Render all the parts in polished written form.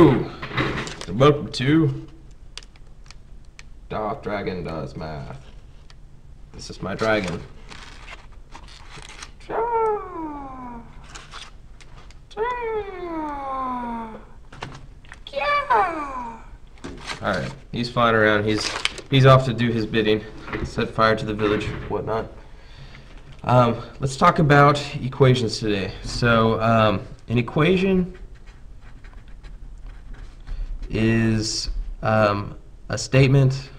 Hello, and welcome to Darth Dragon Does Math. This is my dragon. Alright, he's flying around. He's off to do his bidding. Set fire to the village, whatnot. Let's talk about equations today. So, an equation is a statement.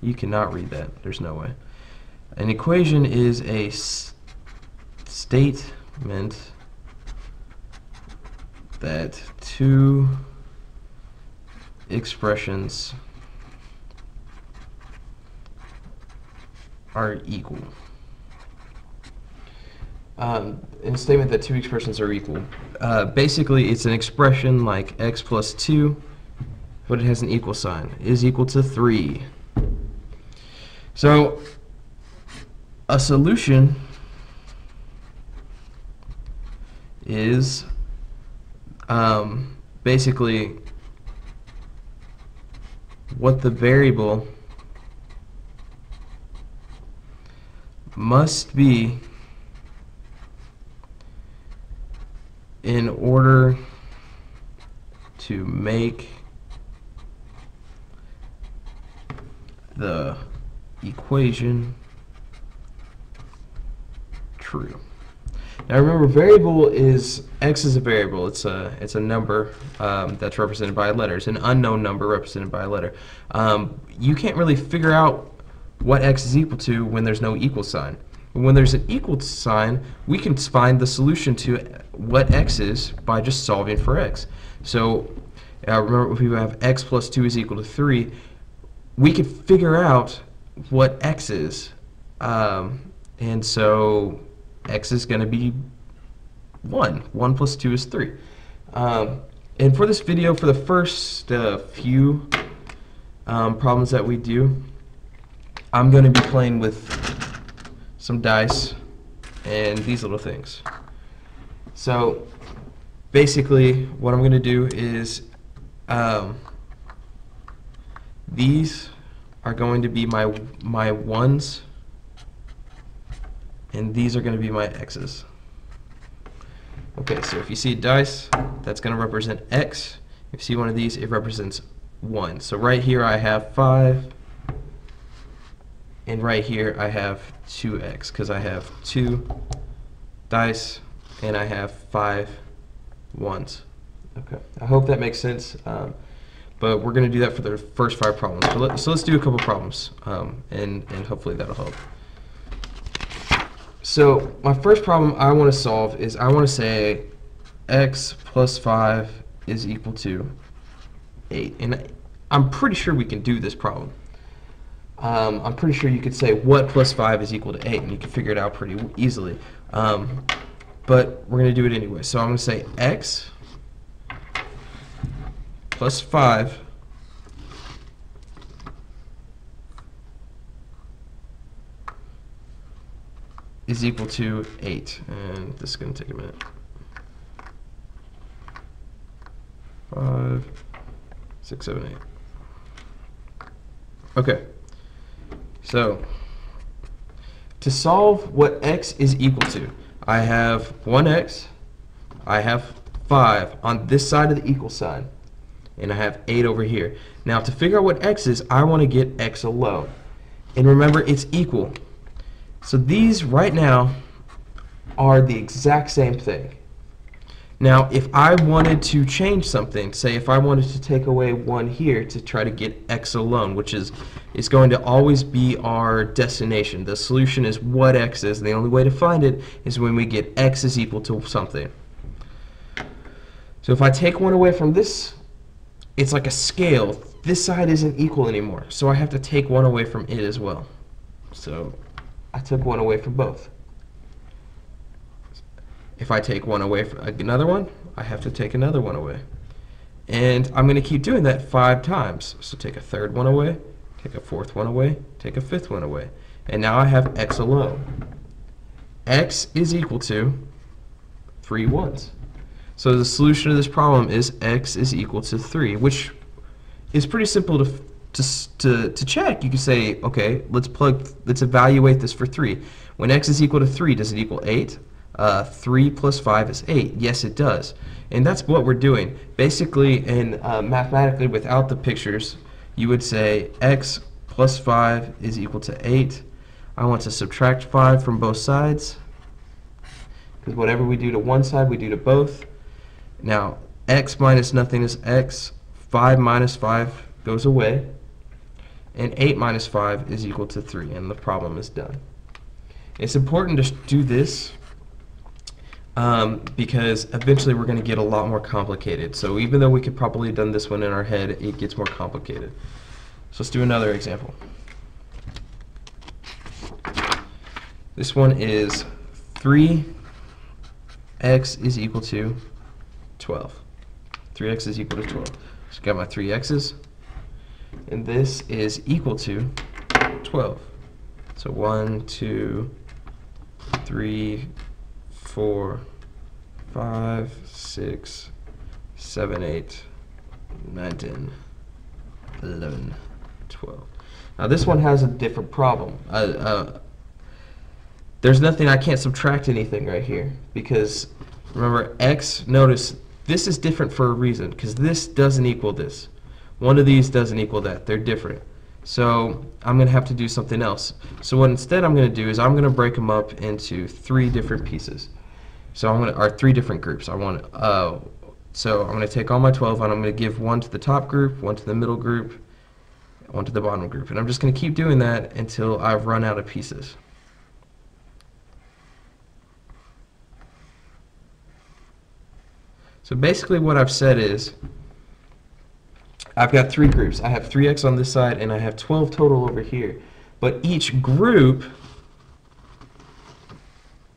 You cannot read that. There's no way. An equation is a statement that two expressions are equal. In a statement that two expressions are equal, basically it's an expression like x plus 2, but it has an equal sign, is equal to 3. So a solution is basically what the variable must be in order to make the equation true. Now remember, variable is x is a variable. It's a number that's represented by a letter. It's an unknown number represented by a letter. You can't really figure out what x is equal to when there's no equal sign. When there's an equal sign, we can find the solution to what x is by just solving for x. So remember, if we have x plus 2 is equal to 3, we could figure out what x is. And so x is going to be 1. 1 plus 2 is 3. And for this video, for the first few problems that we do, I'm going to be playing with some dice and these little things. So basically what I'm going to do is these are going to be my 1s, and these are going to be my x's. Okay, so if you see a dice, that's going to represent x. If you see one of these, it represents 1. So right here I have 5, and right here I have 2x, because I have 2 dice and I have 5 1s. Okay, I hope that makes sense. But we're going to do that for the first 5 problems. So let's do a couple problems, and hopefully that'll help. So my first problem I want to solve is I want to say x plus 5 is equal to 8. And I'm pretty sure we can do this problem. I'm pretty sure you could say what plus 5 is equal to 8, and you can figure it out pretty easily. But we're going to do it anyway. So I'm going to say x plus 5 is equal to 8. And this is going to take a minute. 5, 6, 7, 8. Okay. So to solve what x is equal to, I have 1x, I have 5 on this side of the equal sign, and I have 8 over here. Now to figure out what x is, I want to get x alone. And remember, it's equal. So these right now are the exact same thing. Now if I wanted to change something, say if I wanted to take away 1 here to try to get x alone, which is going to always be our destination. The solution is what x is, and the only way to find it is when we get x is equal to something. So if I take 1 away from this, it's like a scale. This side isn't equal anymore, so I have to take 1 away from it as well. So I took 1 away from both. If I take 1 away from another one, I have to take another 1 away. And I'm going to keep doing that 5 times. So take a third one away, take a fourth one away, take a fifth one away. And now I have x alone. X is equal to 3 ones. So the solution to this problem is x is equal to 3, which is pretty simple to check. You can say, okay, let's evaluate this for 3. When x is equal to 3, does it equal 8? 3 plus 5 is 8. Yes, it does. And that's what we're doing. Basically, and mathematically, without the pictures, you would say x plus 5 is equal to 8. I want to subtract 5 from both sides, because whatever we do to one side, we do to both. Now, x minus nothing is x. 5 minus 5 goes away. And 8 minus 5 is equal to 3, and the problem is done. It's important to do this because eventually we're going to get a lot more complicated. So even though we could probably have done this one in our head, it gets more complicated. So let's do another example. This one is 3x is equal to 12. 3x is equal to 12. So I got my 3 x's, and this is equal to 12. So 1, 2, 3, 4, 5, 6, 7, 8, 9, 10, 11, 12. Now this one has a different problem. There's nothing, I can't subtract anything right here, because remember x, notice this is different for a reason, because this doesn't equal this. One of these doesn't equal that. They're different. So I'm going to have to do something else. So what instead I'm going to do is I'm going to break them up into 3 different pieces. So I'm going to, or 3 different groups. So I'm going to take all my 12 and I'm going to give 1 to the top group, 1 to the middle group, 1 to the bottom group. And I'm just going to keep doing that until I've run out of pieces. So basically what I've said is I've got 3 groups. I have 3x on this side and I have 12 total over here. But each group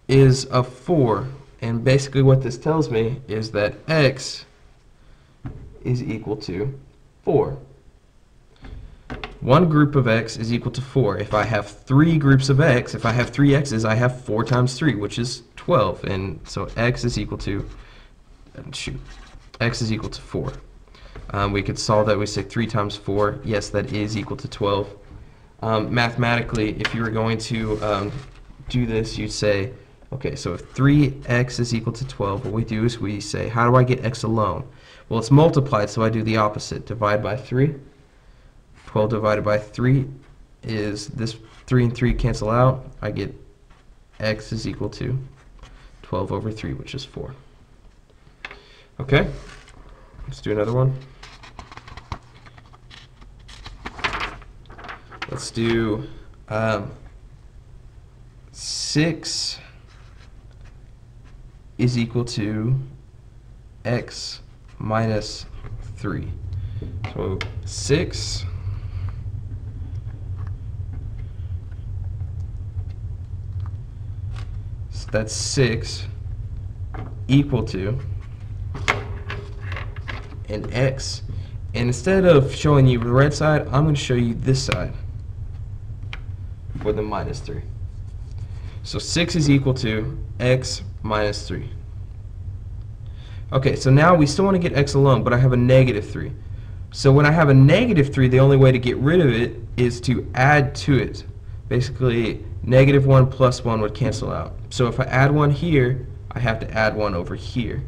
is of 4. And basically what this tells me is that x is equal to 4. One group of x is equal to 4. If I have 3 groups of x, if I have 3 x's, I have 4 times 3, which is 12. And so x is equal to, x is equal to 4. We could solve that. We say 3 times 4. Yes, that is equal to 12. Mathematically, if you were going to do this, you'd say, okay, so if 3x is equal to 12, what we do is we say, how do I get x alone? Well, it's multiplied, so I do the opposite. Divide by 3. 12 divided by 3 is this 3 and 3 cancel out. I get x is equal to 12 over 3, which is 4. Okay, let's do another one. Let's do 6 is equal to x minus 3. So 6 that's 6 equal to an x, and instead of showing you the red side, I'm going to show you this side for the minus 3. So 6 is equal to x minus 3. Okay, so now we still want to get x alone, but I have a negative 3. So when I have a negative 3, the only way to get rid of it is to add to it. Basically, negative 1 plus 1 would cancel out. So if I add 1 here, I have to add 1 over here.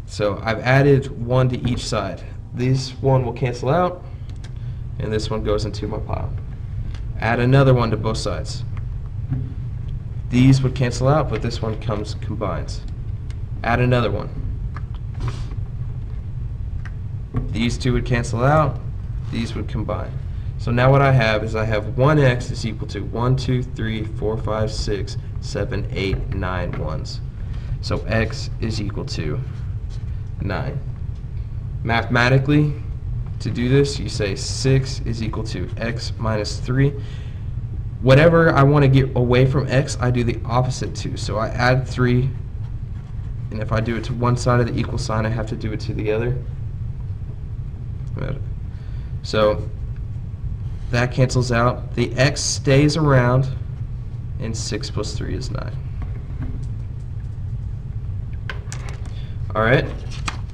So I've added 1 to each side. This 1 will cancel out, and this one goes into my pile. Add another 1 to both sides. These would cancel out, but this one combines. Add another 1. These 2 would cancel out. These would combine. So now what I have is I have 1x is equal to 1, 2, 3, 4, 5, 6, 7, 8, 9 ones. So x is equal to 9. Mathematically, to do this, you say 6 is equal to x minus 3. Whatever I want to get away from x, I do the opposite to. So I add 3, and if I do it to one side of the equal sign, I have to do it to the other. So that cancels out. The x stays around, and 6 plus 3 is 9. All right,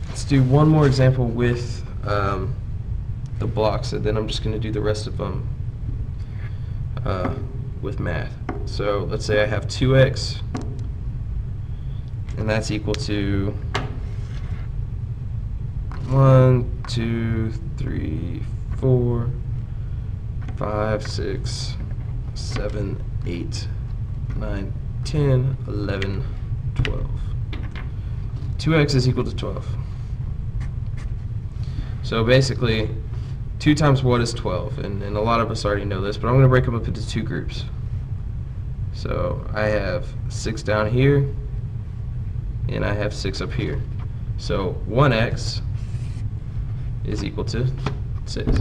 let's do one more example with the blocks, and then I'm just going to do the rest of them with math. So let's say I have 2x, and that's equal to 1, 2, 3, 4, 5, 6, 7, 8, 9, 10, 11, 12. 2x is equal to 12. So basically, 2 times what is 12? And a lot of us already know this, but I'm going to break them up into 2 groups. So I have 6 down here, and I have 6 up here. So 1x is equal to 6.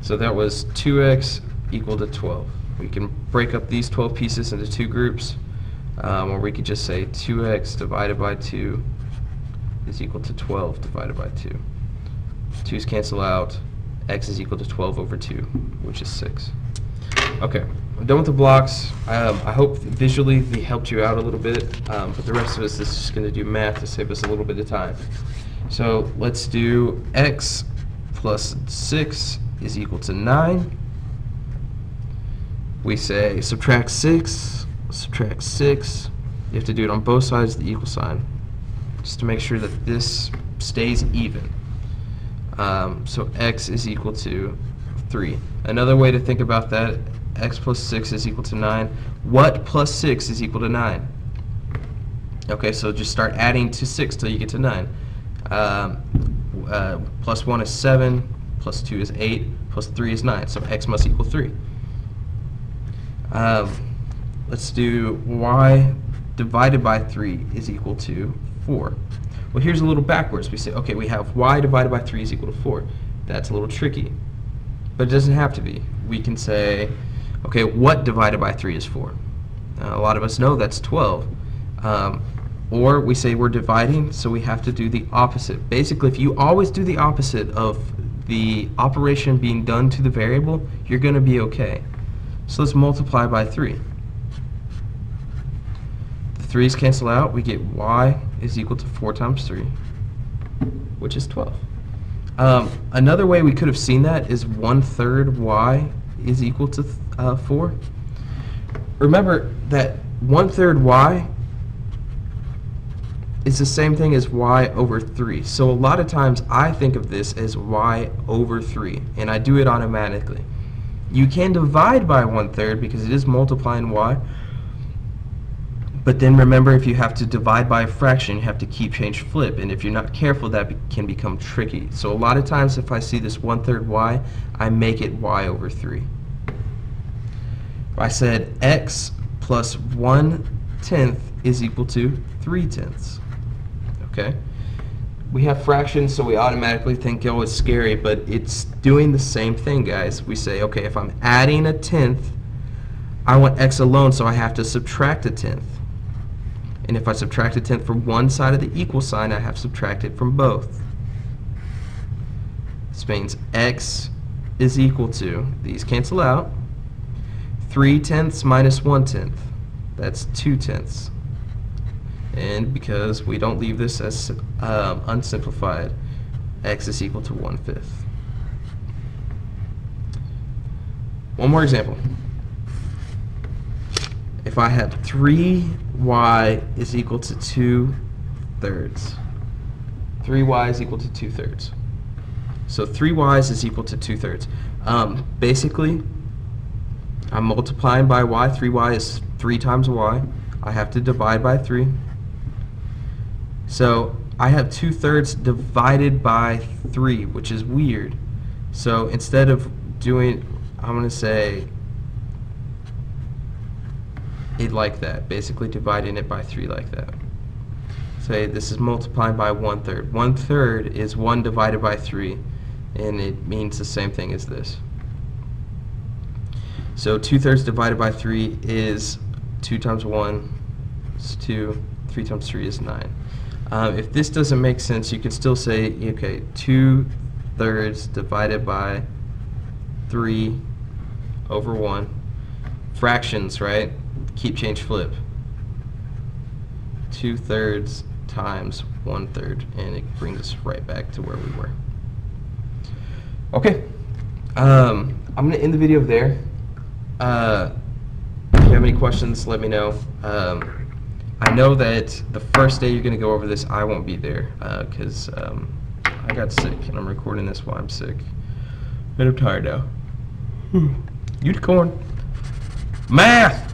So that was 2x equal to 12. We can break up these 12 pieces into 2 groups, or we could just say 2x divided by 2 is equal to 12 divided by 2. 2's cancel out. X is equal to 12 over 2, which is 6. Okay, I'm done with the blocks. I hope visually they helped you out a little bit, but the rest of us is just going to do math to save us a little bit of time. So let's do x plus 6 is equal to 9. We say subtract 6, subtract 6. You have to do it on both sides of the equal sign, just to make sure that this stays even. So x is equal to 3. Another way to think about that, x plus 6 is equal to 9. What plus 6 is equal to 9? Okay, so just start adding to 6 till you get to 9. Plus 1 is 7, plus 2 is 8, plus 3 is 9, so x must equal 3. Let's do y divided by 3 is equal to 4. Well, here's a little backwards. We say, okay, we have y divided by 3 is equal to 4. That's a little tricky, but it doesn't have to be. We can say, okay, what divided by 3 is 4? A lot of us know that's 12. Or we say we're dividing, so we have to do the opposite. Basically, if you always do the opposite of the operation being done to the variable, you're going to be okay. So let's multiply by 3. The 3's cancel out. We get y is equal to 4 times 3, which is 12. Another way we could have seen that is 1/3 y is equal to 4. Remember that 1/3 y is the same thing as y over 3. So a lot of times I think of this as y over 3, and I do it automatically. You can divide by 1/3 because it is multiplying y, but then remember, if you have to divide by a fraction, you have to keep, change, flip, and if you're not careful, that can become tricky. So a lot of times if I see this 1/3 y, I make it y over 3. If I said x plus 1/10 is equal to 3/10. Okay? We have fractions, so we automatically think, oh, it's scary, but it's doing the same thing, guys. We say, okay, if I'm adding 1/10, I want x alone, so I have to subtract 1/10. And if I subtract 1/10 from one side of the equal sign, I have to subtract it from both. This means x is equal to, these cancel out, 3/10 minus 1/10. That's 2/10. And because we don't leave this as unsimplified, x is equal to 1/5. One more example. If I had 3y is equal to 2/3. 3y is equal to 2/3. So 3y's is equal to 2/3. Basically, I'm multiplying by y. 3y is 3 times y. I have to divide by 3. So I have 2/3 divided by 3, which is weird. So instead of doing, I'm going to say it like that, basically dividing it by 3 like that. Say this is multiplying by 1/3. 1/3 is 1 divided by 3, and it means the same thing as this. So 2/3 divided by 3 is 2 times 1 is 2, 3 times 3 is 9. If this doesn't make sense, you can still say, okay, 2/3 divided by 3 over 1. Fractions, right? Keep, change, flip. 2/3 times 1/3, and it brings us right back to where we were. Okay, I'm going to end the video there. If you have any questions, let me know. I know that the first day you're going to go over this, I won't be there because I got sick, and I'm recording this while I'm sick. And I'm tired now. Unicorn. Math!